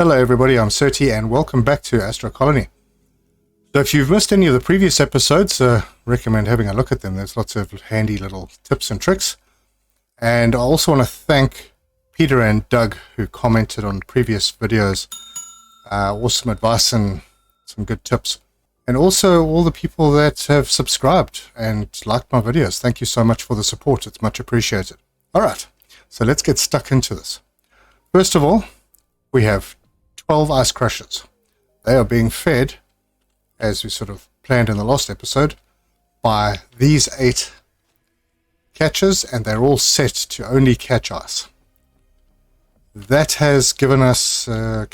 Hello everybody, I'm Serti and welcome back to Astro Colony. So if you've missed any of the previous episodes, recommend having a look at them. There's lots of handy little tips and tricks. And I also want to thank Peter and Doug who commented on previous videos. Awesome advice and some good tips. And also all the people that have subscribed and liked my videos. Thank you so much for the support. It's much appreciated. Alright, so let's get stuck into this. First of all, we have 12 ice crushers. They are being fed, as we sort of planned in the last episode, by these 8 catchers, and they're all set to only catch ice. That has given us that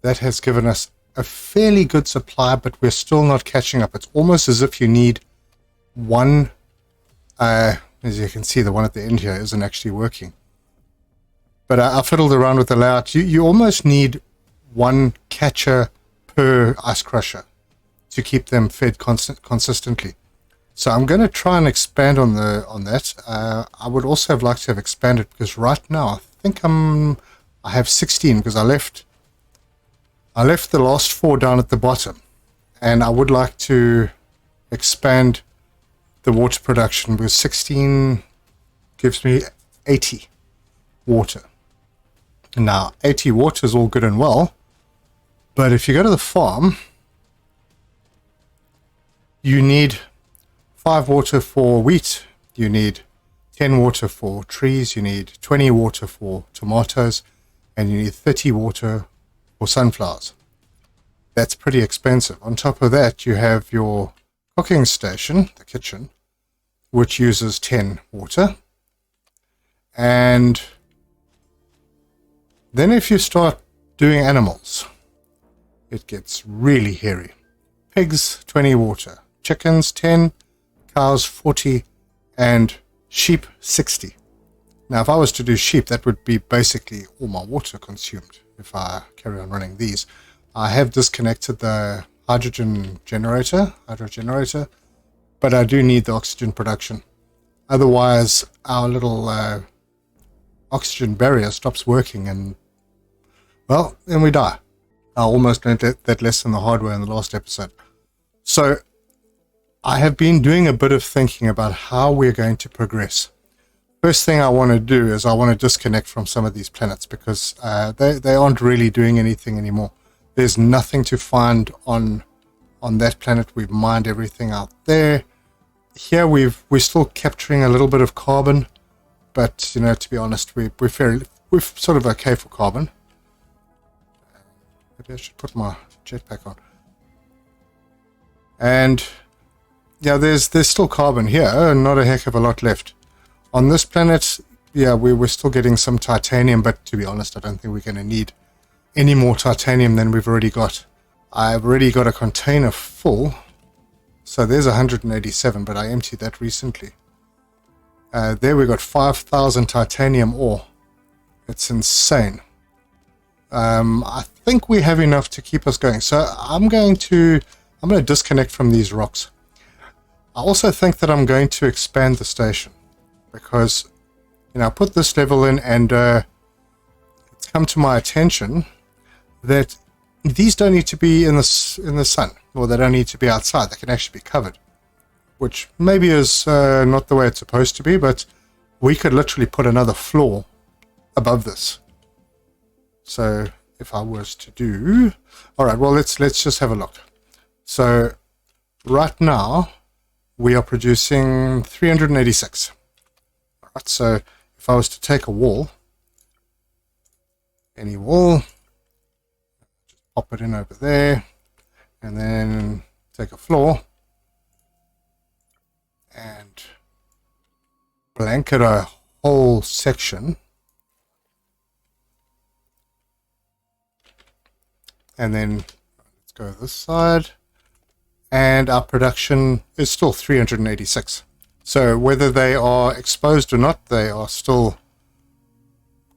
has given us a fairly good supply, but we're still not catching up. It's almost as if you need one, as you can see, the one at the end here isn't actually working. But I fiddled around with the layout. You almost need one catcher per ice crusher to keep them fed consistently. So I'm going to try and expand on that. I would also have liked to have expanded because right now I think I have 16 because I left the last 4 down at the bottom, and I would like to expand the water production because 16 gives me 80 water. Now, 80 water is all good and well, but if you go to the farm, you need 5 water for wheat, you need 10 water for trees, you need 20 water for tomatoes, and you need 30 water for sunflowers. That's pretty expensive. On top of that, you have your cooking station, the kitchen, which uses 10 water, and then if you start doing animals, it gets really hairy. Pigs, 20 water. Chickens, 10. Cows, 40. And sheep, 60. Now, if I was to do sheep, that would be basically all my water consumed if I carry on running these. I have disconnected the hydro generator, but I do need the oxygen production. Otherwise, our little oxygen barrier stops working and, well, then we die. I almost learned that lesson the hard way in the last episode. So I have been doing a bit of thinking about how we're going to progress. First thing I want to do is I want to disconnect from some of these planets because they aren't really doing anything anymore. There's nothing to find on that planet. We've mined everything out there. Here we're still capturing a little bit of carbon, but to be honest, we're sort of okay for carbon. Maybe I should put my jetpack on. And yeah, there's still carbon here, and not a heck of a lot left. On this planet, yeah, we're still getting some titanium, but to be honest, I don't think we're going to need any more titanium than we've already got. I've already got a container full, so there's 187, but I emptied that recently. There we got 5,000 titanium ore. It's insane. I think we have enough to keep us going. So I'm going to disconnect from these rocks. I also think that I'm going to expand the station because, I put this level in and it's come to my attention that these don't need to be in the sun, or they don't need to be outside. They can actually be covered, which maybe is not the way it's supposed to be, but we could literally put another floor above this. So if I was to do, all right, well, let's just have a look. So right now we are producing 386. All right, so if I was to take a wall, any wall, just pop it in over there, and then take a floor and blanket a whole section. And then let's go this side, and our production is still 386. So whether they are exposed or not, they are still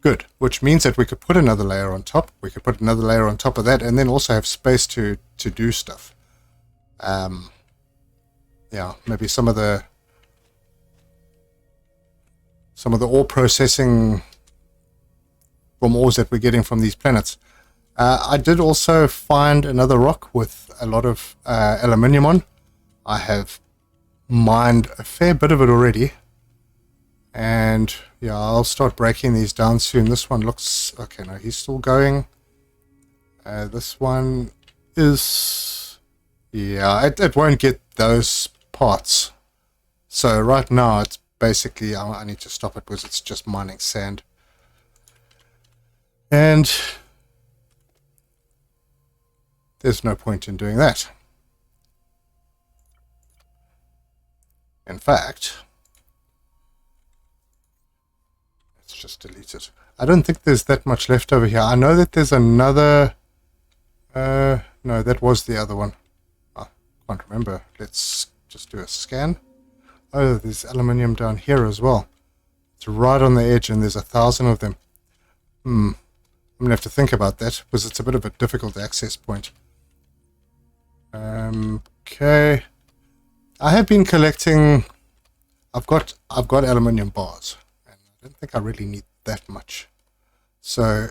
good, which means that we could put another layer on top. We could put another layer on top of that, and then also have space to do stuff. Yeah, maybe some of the ore processing from ores that we're getting from these planets. I did also find another rock with a lot of aluminium on. I have mined a fair bit of it already. And yeah, I'll start breaking these down soon. This one looks... okay, no, he's still going. This one is... yeah, it won't get those parts. So right now it's basically... I need to stop it because it's just mining sand. And there's no point in doing that. In fact... just delete it. I don't think there's that much left over here. I know that there's another... no, that was the other one. I can't remember. Let's just do a scan. Oh, there's aluminium down here as well. It's right on the edge and there's 1,000 of them. I'm going to have to think about that because it's a bit of a difficult access point. Okay. I have been collecting... I've got aluminium bars. I don't think I really need that much. So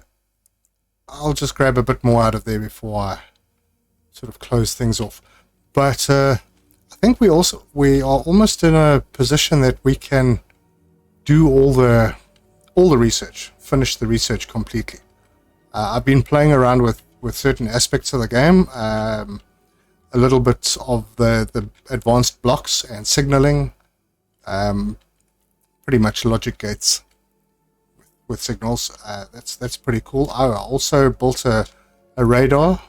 I'll just grab a bit more out of there before I sort of close things off. But I think we are almost in a position that we can do all the research, finish the research completely. I've been playing around with certain aspects of the game, a little bit of the advanced blocks and signaling, pretty much logic gates with signals. That's pretty cool. I also built a radar,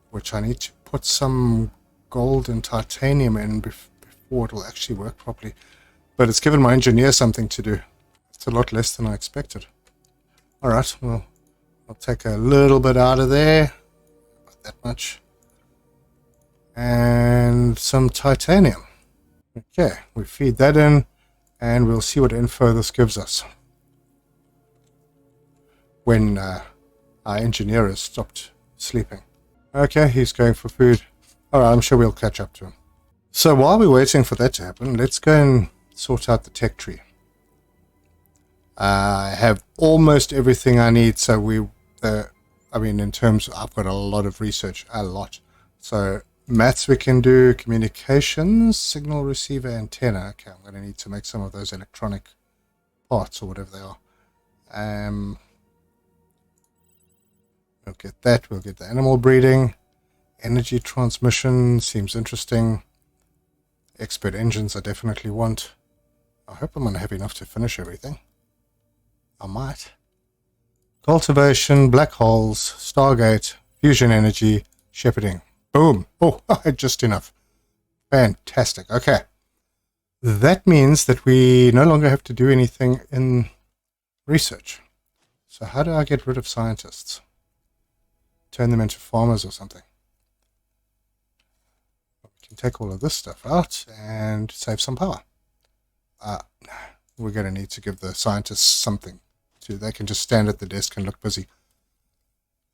which I need to put some gold and titanium in before it will actually work properly. But it's given my engineer something to do. It's a lot less than I expected. Alright, well, I'll take a little bit out of there. Not that much. And some titanium. Okay, we feed that in. And we'll see what info this gives us when our engineer has stopped sleeping. Okay, he's going for food. Alright, I'm sure we'll catch up to him. So while we're waiting for that to happen, let's go and sort out the tech tree. I have almost everything I need, so in terms, I've got a lot of research, a lot. So maths we can do, communications, signal receiver, antenna. Okay, I'm going to need to make some of those electronic parts or whatever they are. We'll get that. We'll get the animal breeding. Energy transmission seems interesting. Expert engines I definitely want. I hope I'm going to have enough to finish everything. I might. Cultivation, black holes, Stargate, fusion energy, shepherding. Boom. Oh, just enough. Fantastic. Okay. That means that we no longer have to do anything in research. So how do I get rid of scientists? Turn them into farmers or something. We can take all of this stuff out and save some power. We're going to need to give the scientists something. They can just stand at the desk and look busy.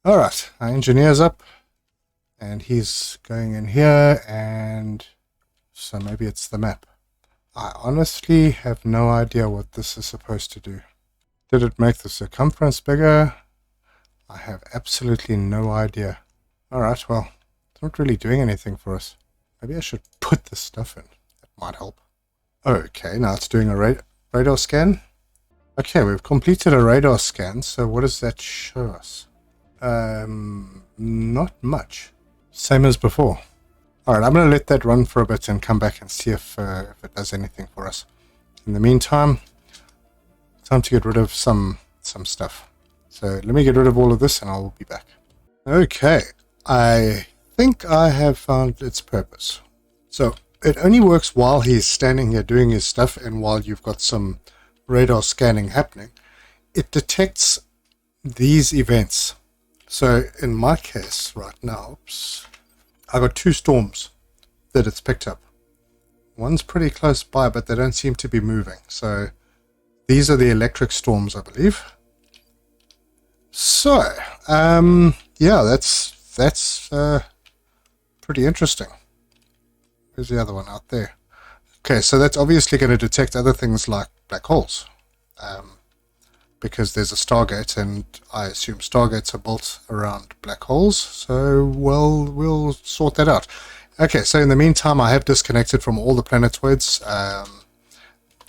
Alright, our engineer's up. And he's going in here, and so maybe it's the map. I honestly have no idea what this is supposed to do. Did it make the circumference bigger? I have absolutely no idea. Alright, well, it's not really doing anything for us. Maybe I should put this stuff in. That might help. Okay, now it's doing a radar scan. Okay, we've completed a radar scan, so what does that show us? Not much. Same as before. Alright, I'm going to let that run for a bit and come back and see if it does anything for us. In the meantime, time to get rid of some stuff. So let me get rid of all of this and I'll be back. Okay, I think I have found its purpose. So it only works while he's standing here doing his stuff and while you've got some radar scanning happening. It detects these events. So in my case right now, I got 2 storms that it's picked up. One's pretty close by, but they don't seem to be moving. So these are the electric storms, I believe. So yeah, that's pretty interesting. Where's the other one out there? Okay, so that's obviously going to detect other things like black holes. because there's a Stargate, and I assume Stargates are built around black holes, so we'll sort that out. Okay, so in the meantime, I have disconnected from all the planetoids.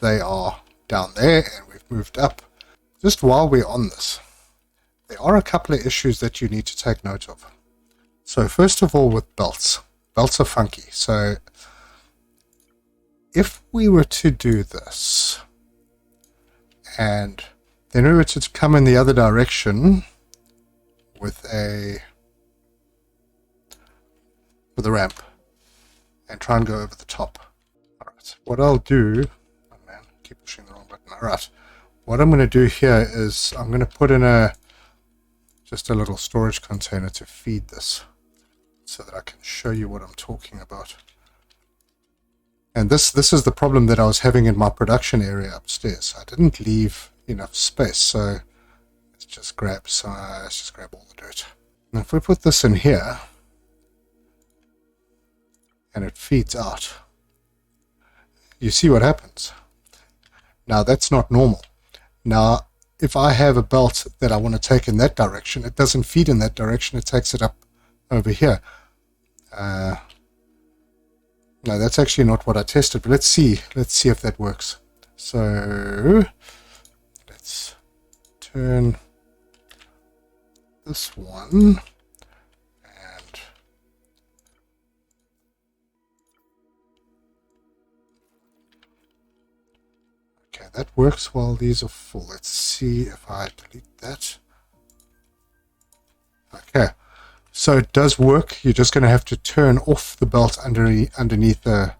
They are down there, and we've moved up. Just while we're on this, there are a couple of issues that you need to take note of. So first of all, with belts. Belts are funky. So if we were to do this, and then we were to come in the other direction with a ramp and try and go over the top. Alright, what I'll do, oh man, keep pushing the wrong button. Alright, what I'm going to do here is I'm going to put in just a little storage container to feed this, so that I can show you what I'm talking about. And this is the problem that I was having in my production area upstairs. I didn't leave enough space, so let's just grab all the dirt. Now if we put this in here, and it feeds out, you see what happens. Now that's not normal. Now if I have a belt that I want to take in that direction, it doesn't feed in that direction, it takes it up over here. No, that's actually not what I tested, but let's see if that works. So let's turn this one, and okay, that works while these are full. Let's see if I delete that. Okay. So it does work. You're just going to have to turn off the belt underneath the...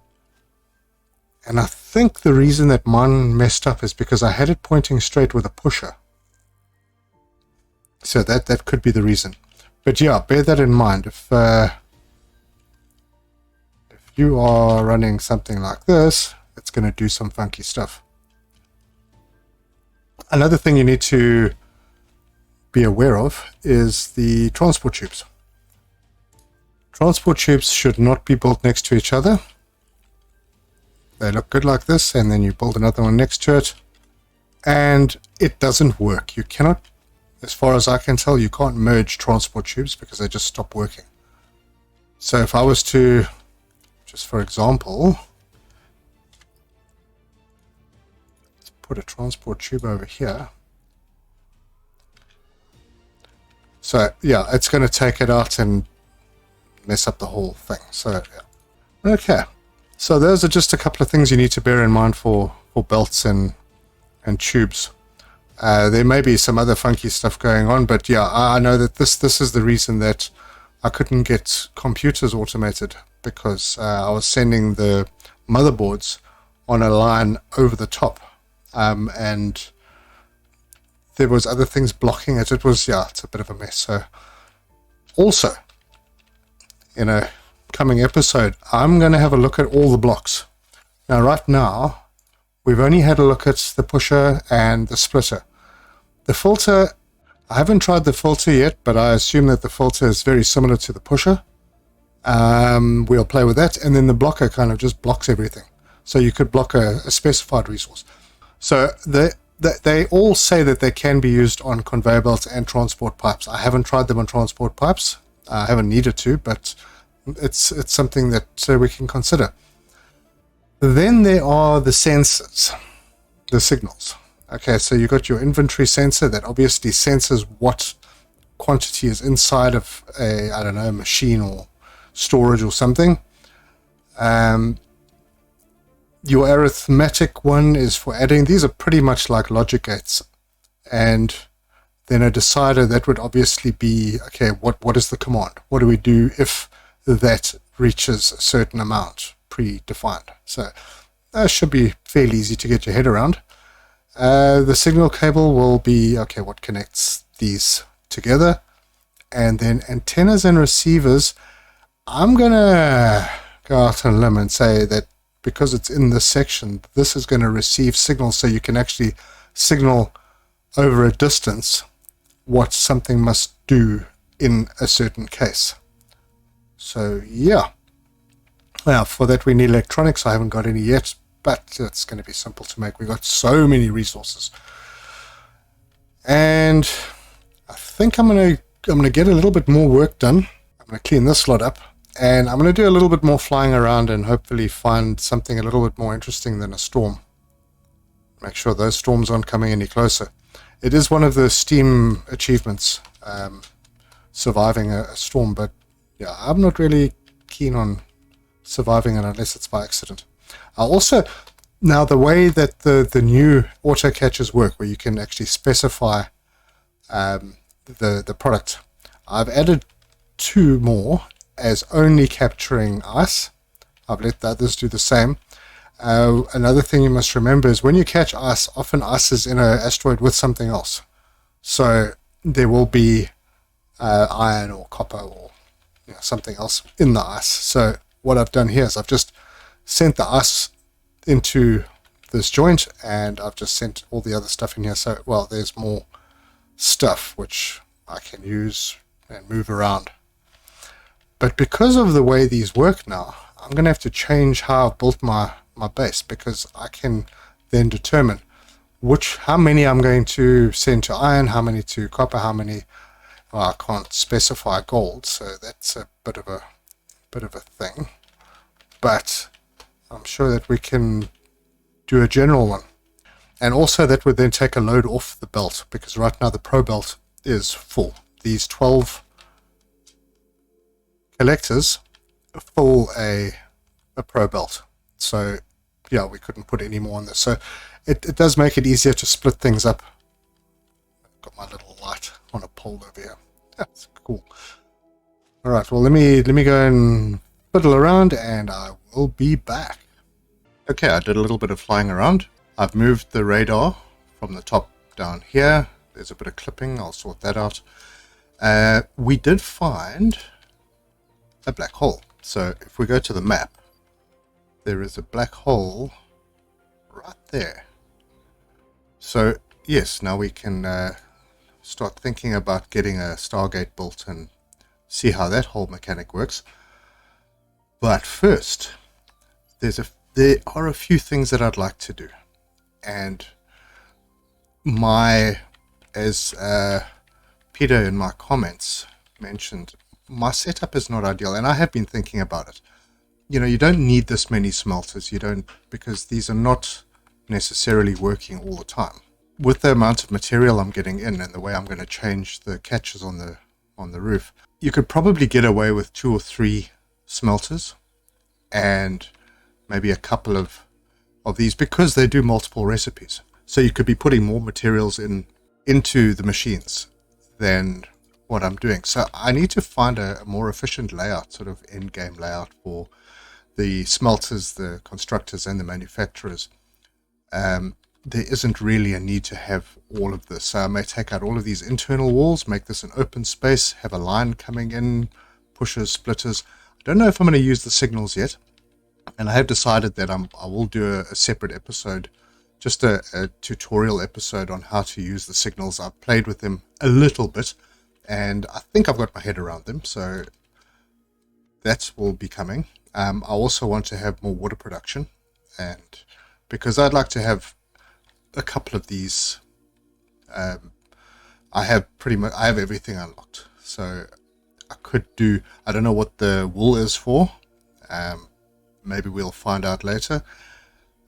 And I think the reason that mine messed up is because I had it pointing straight with a pusher. So that could be the reason. But yeah, bear that in mind. If you are running something like this, it's going to do some funky stuff. Another thing you need to be aware of is the transport tubes. Transport tubes should not be built next to each other. They look good like this, and then you build another one next to it, and it doesn't work. You cannot, as far as I can tell, you can't merge transport tubes because they just stop working. So if I was to, just for example, let's put a transport tube over here. So yeah, it's going to take it out and mess up the whole thing. So yeah. Okay, so those are just a couple of things you need to bear in mind for belts and tubes. There may be some other funky stuff going on, but yeah, I know that this is the reason that I couldn't get computers automated, because I was sending the motherboards on a line over the top, and there was other things blocking it. It was, yeah, it's a bit of a mess. So also, in a coming episode, I'm going to have a look at all the blocks. Now, right now, we've only had a look at the pusher and the splitter. The filter, I haven't tried the filter yet, but I assume that the filter is very similar to the pusher. We'll play with that, and then the blocker kind of just blocks everything. So you could block a specified resource. So they all say that they can be used on conveyor belts and transport pipes. I haven't tried them on transport pipes. I haven't needed to, but it's something that we can consider. Then there are the sensors, the signals. Okay, so you got your inventory sensor that obviously senses what quantity is inside of a, I don't know, machine or storage or something. Your arithmetic one is for adding. These are pretty much like logic gates. And then a decider, that would obviously be, okay, what is the command? What do we do if that reaches a certain amount predefined? So that should be fairly easy to get your head around. The signal cable will be, okay, what connects these together? And then antennas and receivers, I'm going to go out on a limb and say that because it's in this section, this is going to receive signals, so you can actually signal over a distance what something must do in a certain case. So yeah. Now for that we need electronics. I haven't got any yet, but it's going to be simple to make. We've got so many resources. And I think I'm gonna get a little bit more work done. I'm gonna clean this lot up, and I'm gonna do a little bit more flying around and hopefully find something a little bit more interesting than a storm. Make sure those storms aren't coming any closer. It is one of the Steam achievements, surviving a storm, but yeah, I'm not really keen on surviving it unless it's by accident. Also, now the way that the new auto catchers work, where you can actually specify the product, I've added 2 more as only capturing ice. I've let the others do the same. Another thing you must remember is when you catch ice, often ice is in an asteroid with something else. So there will be iron or copper or something else in the ice. So what I've done here is I've just sent the ice into this joint, and I've just sent all the other stuff in here. So, well, there's more stuff which I can use and move around. But because of the way these work now, I'm going to have to change how I've built my base, because I can then determine how many I'm going to send to iron, how many to copper, how many. Well, I can't specify gold, so that's a bit of a thing. But I'm sure that we can do a general one. And also that would then take a load off the belt, because right now the Pro belt is full. These 12 collectors fill a Pro belt. So yeah, we couldn't put any more on this. So it does make it easier to split things up. I've got my little light on a pole over here. That's cool. Alright, well let me go and fiddle around, and I will be back. Okay, I did a little bit of flying around. I've moved the radar from the top down here. There's a bit of clipping, I'll sort that out. We did find a black hole. So if we go to the map, there is a black hole right there. So yes, now we can start thinking about getting a Stargate built and see how that whole mechanic works. But first, there are a few things that I'd like to do. And as Peter in my comments mentioned, my setup is not ideal, and I have been thinking about it. You don't need this many smelters, because these are not necessarily working all the time. With the amount of material I'm getting in and the way I'm going to change the catches on the roof, you could probably get away with 2 or 3 smelters and maybe a couple of these, because they do multiple recipes. So you could be putting more materials into the machines than what I'm doing. So I need to find a more efficient layout, sort of in-game layout for the smelters, the constructors, and the manufacturers. There isn't really a need to have all of this. So I may take out all of these internal walls, make this an open space, have a line coming in, pushers, splitters. I don't know if I'm going to use the signals yet. And I have decided that I will do a separate episode, just a tutorial episode on how to use the signals. I've played with them a little bit, and I think I've got my head around them, so that will be coming. I also want to have more water production, and because I'd like to have a couple of these, I have everything unlocked. So I could do, I don't know what the wool is for. Maybe we'll find out later.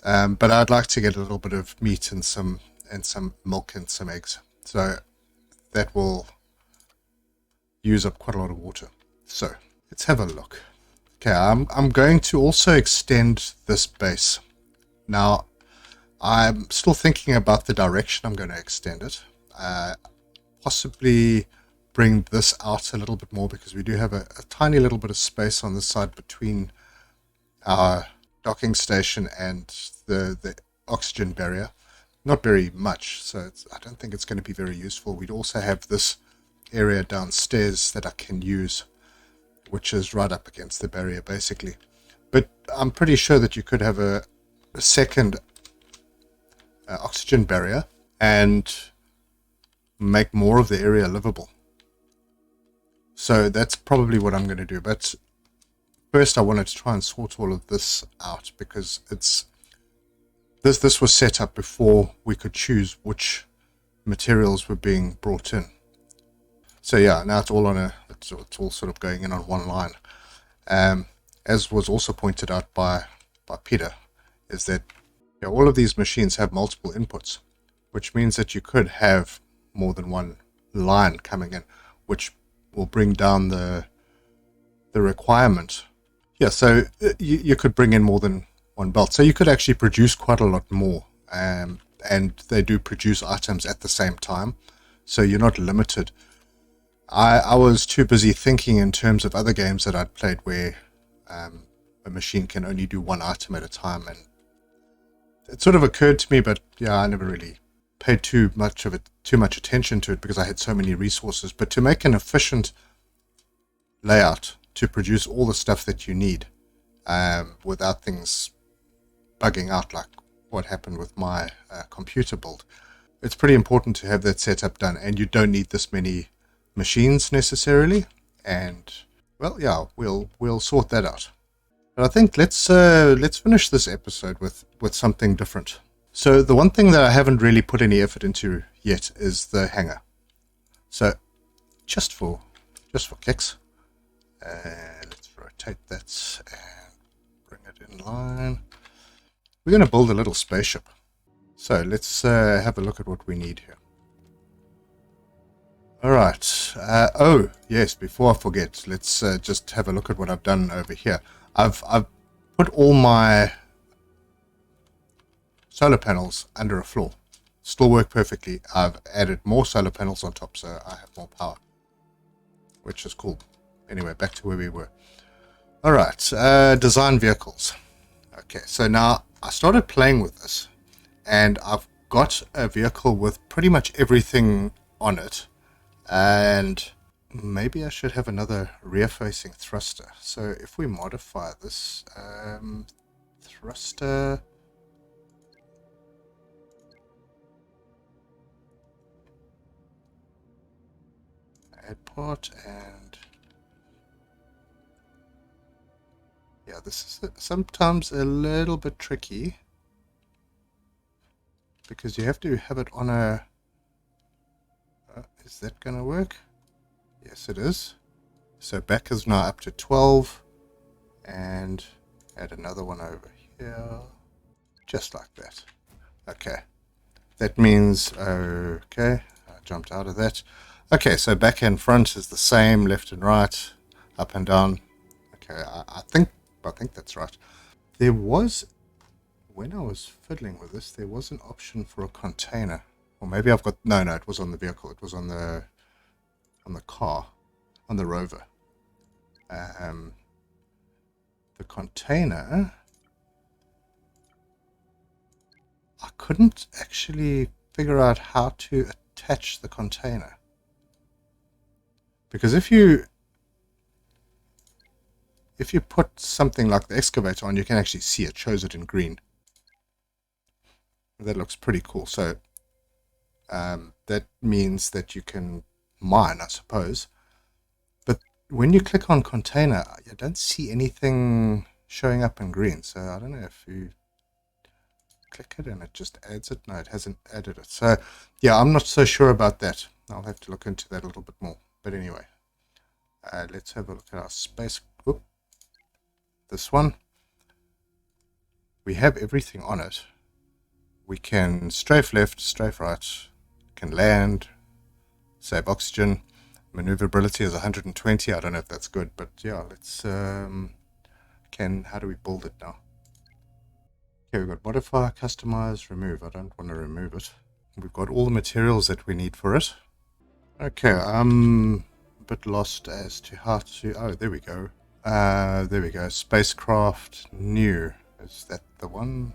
But I'd like to get a little bit of meat and some milk and some eggs. So that will use up quite a lot of water. So let's have a look. Okay, I'm going to also extend this base. Now, I'm still thinking about the direction I'm going to extend it. Possibly bring this out a little bit more, because we do have a tiny little bit of space on this side between our docking station and the oxygen barrier. Not very much, so I don't think it's going to be very useful. We'd also have this area downstairs that I can use, which is right up against the barrier basically. But I'm pretty sure that you could have a second oxygen barrier and make more of the area livable. So that's probably what I'm going to do. But first I wanted to try and sort all of this out, because this was set up before we could choose which materials were being brought in. So yeah, now it's all sort of going in on one line. As was also pointed out by Peter, is that all of these machines have multiple inputs, which means that you could have more than one line coming in, which will bring down the requirement. Yeah, so you could bring in more than one belt. So you could actually produce quite a lot more. And they do produce items at the same time, so you're not limited. I was too busy thinking in terms of other games that I'd played where a machine can only do one item at a time, and it sort of occurred to me, but yeah, I never really paid too much attention to it because I had so many resources. But to make an efficient layout to produce all the stuff that you need without things bugging out like what happened with my computer build, it's pretty important to have that setup done, and you don't need this many machines necessarily. And well, yeah, we'll sort that out. But I think let's finish this episode with something different. So the one thing that I haven't really put any effort into yet is the hangar. So just for kicks, let's rotate that and bring it in line. We're going to build a little spaceship. So let's have a look at what we need here. Alright, oh yes, before I forget, let's just have a look at what I've done over here. I've put all my solar panels under a floor. Still work perfectly. I've added more solar panels on top, so I have more power, which is cool. Anyway, back to where we were. Alright, design vehicles. Okay, so now I started playing with this, and I've got a vehicle with pretty much everything on it. And maybe I should have another rear-facing thruster. So if we modify this, thruster, add part, and yeah, this is sometimes a little bit tricky because you have to have it on a... is that going to work? Yes, it is. So back is now up to 12, and add another one over here, just like that. Okay, that means, okay, I jumped out of that. Okay, so back and front is the same, left and right, up and down. Okay, I think that's right. There was, when I was fiddling with this, there was an option for a container. Or maybe I've got... No, it was on the vehicle. It was on the car, on the rover. The container... I couldn't actually figure out how to attach the container. Because if you put something like the excavator on, you can actually see it shows it in green. That looks pretty cool. So that means that you can mine, I suppose. But when you click on container, you don't see anything showing up in green. So I don't know if you click it and it just adds it. No, it hasn't added it. So yeah, I'm not so sure about that. I'll have to look into that a little bit more. But anyway, let's have a look at our space. Whoop. This one. We have everything on it. We can strafe left, strafe right, can land, save oxygen. Maneuverability is 120. I don't know if that's good, but yeah, let's how do we build it now? Okay, we've got modify, customize, remove. I don't want to remove it. We've got all the materials that we need for it. Okay, I'm a bit lost as to how to... Oh, there we go. There we go. Spacecraft new. Is that the one?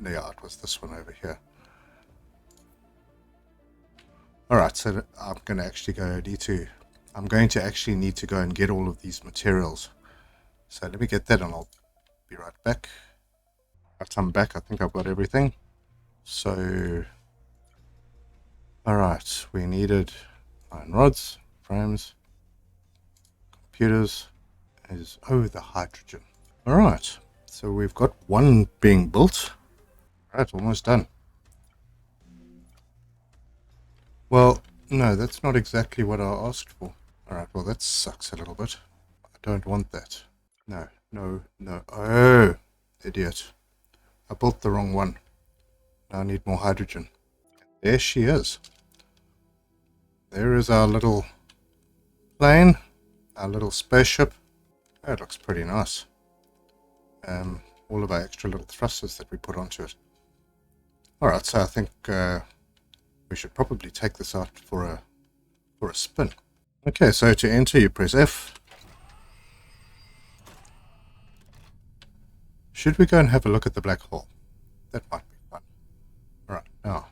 Yeah, it was this one over here. Alright, so I'm going to actually need to go and get all of these materials. So let me get that and I'll be right back. Right, I'm back. I think I've got everything. So, alright, we needed iron rods, frames, computers, the hydrogen. Alright, so we've got one being built. Alright, almost done. Well, no, that's not exactly what I asked for. Alright, well that sucks a little bit. I don't want that. No, no, no. Oh, idiot. I built the wrong one. Now I need more hydrogen. There she is. There is our little plane, our little spaceship. That looks pretty nice. All of our extra little thrusters that we put onto it. Alright, so I think we should probably take this out for a spin. Okay, so to enter you press F. Should we go and have a look at the black hole? That might be fun. Alright, now.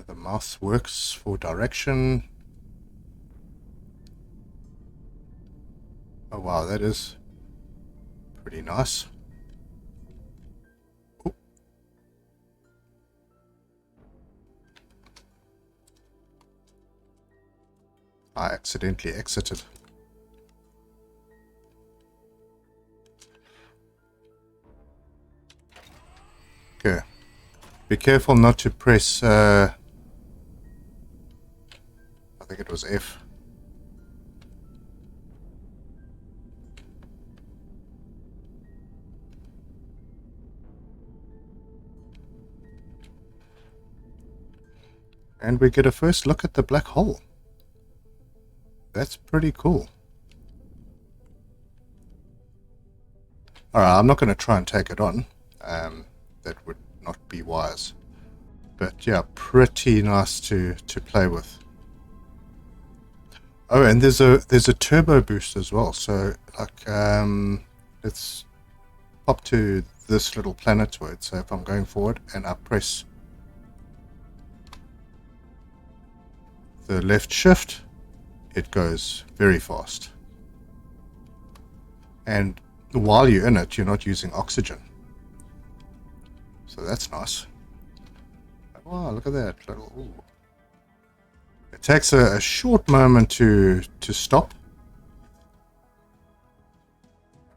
The mouse works for direction. Oh wow, that is pretty nice. Ooh. I accidentally exited. Okay. Be careful not to press, I think it was F. And we get a first look at the black hole. That's pretty cool. Alright, I'm not going to try and take it on. That would not be wise. But yeah, pretty nice to play with. Oh, and there's a turbo boost as well. So like let's pop to this little planetoid. So if I'm going forward and I press the left shift, it goes very fast. And while you're in it, you're not using oxygen. So that's nice. Wow, look at that little. Ooh. It takes a short moment to stop.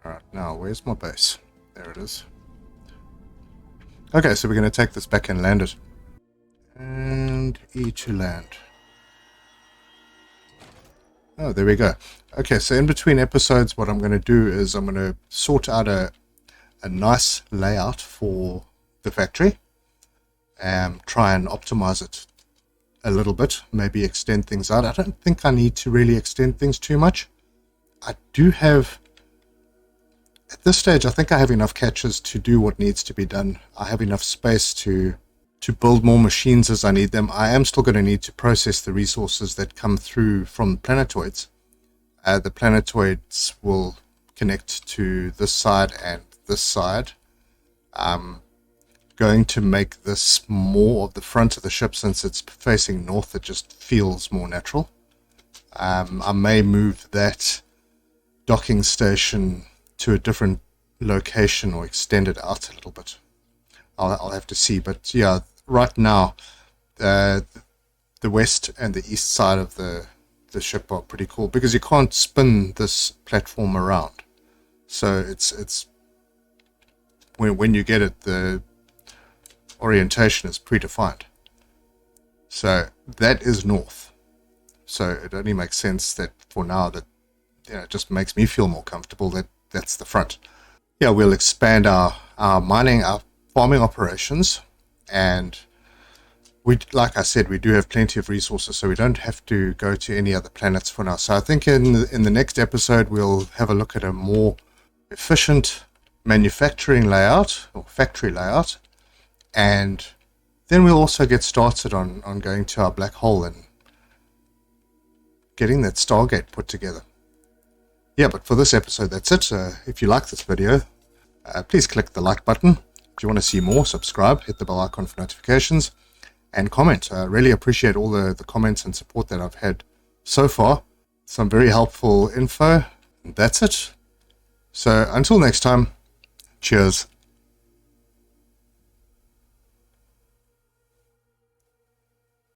Alright, now where's my base? There it is. Okay, so we're going to take this back and land it. And E to land. Oh, there we go. Okay, so in between episodes, what I'm going to do is I'm going to sort out a nice layout for the factory. Try and optimize it a little bit, maybe extend things out. I don't think I need to really extend things too much. I do have, at this stage, I think I have enough catches to do what needs to be done. I have enough space to build more machines as I need them. I am still going to need to process the resources that come through from planetoids. The planetoids will connect to this side and this side. Going to make this more of the front of the ship since it's facing north. It just feels more natural. I may move that docking station to a different location or extend it out a little bit. I'll have to see, but yeah, right now the west and the east side of the ship are pretty cool because you can't spin this platform around. So it's when you get it, the orientation is predefined. So that is north. So it only makes sense that for now that it just makes me feel more comfortable that that's the front. Yeah, we'll expand our mining, our farming operations, and like I said, we do have plenty of resources, so we don't have to go to any other planets for now. So I think in the next episode we'll have a look at a more efficient manufacturing layout or factory layout. And then we'll also get started on going to our black hole and getting that Stargate put together. Yeah, but for this episode, that's it. If you like this video, please click the like button. If you want to see more, subscribe, hit the bell icon for notifications, and comment. I really appreciate all the comments and support that I've had so far. Some very helpful info. And that's it. So until next time, cheers.